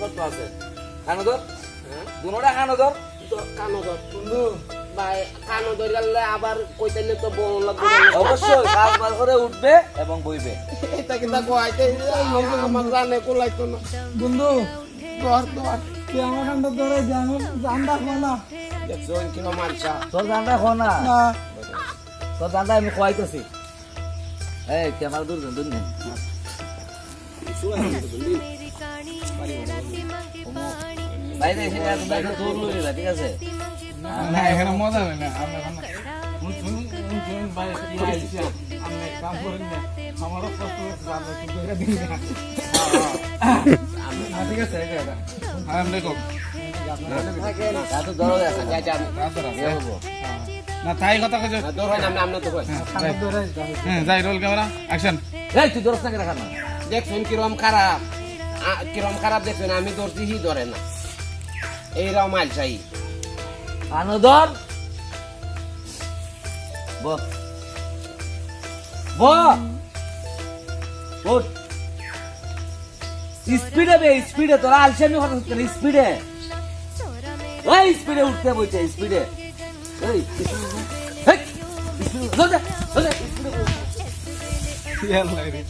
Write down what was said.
কত আছে কানো ধর দুনোটা কানো ধর কানো ধর বন্ধু ভাই কানো ধরে গেলে আবার কইতেলে তো বড় লাগবে অবশ্যই কাজ বার করে উঠবে এবং বইবে এটা কিন্তু কইতে আমার জানে কোলাইতো না বন্ধু ধর ধর তুই আমার কান্ড ধরে জানো জানটা কোনা দেখছো কিনো মানসা তোর জানটা খো না না তোর জানটা আমি খোয়াইতেছি এই ক্যামেরা দূর দূর নেই বাইরে এসে তোমরা একটু দূর লইবা ঠিক আছে না এখানে মজা নেই না আমরা শুনুন ভাই আইছি আমি কাম করেন না আমারও কষ্ট হচ্ছে আমরা কিন্তু এটা দিই না ঠিক আছে এটা আমরা কম তা তো ধরো আছে যা যা না তাই কথা কইছো ধর হয় না আমরা তো কই হ্যাঁ যাই রোল ক্যামেরা অ্যাকশন এই তুই ধরছ না কেন খানা দেখছেন কিরম খারাপ দেখছেন আমি ধরছি হি ধরে না এইরাও মাল চাই কানো ধর ব ব উঠ স্পিডে বে স্পিডে তোরা আলসেমি কথা হচ্ছে স্পিডে ওই স্পিডে উঠতে বইতে স্পিডে এই স্পিডে ধর স্পিডে ইয়ার লাগে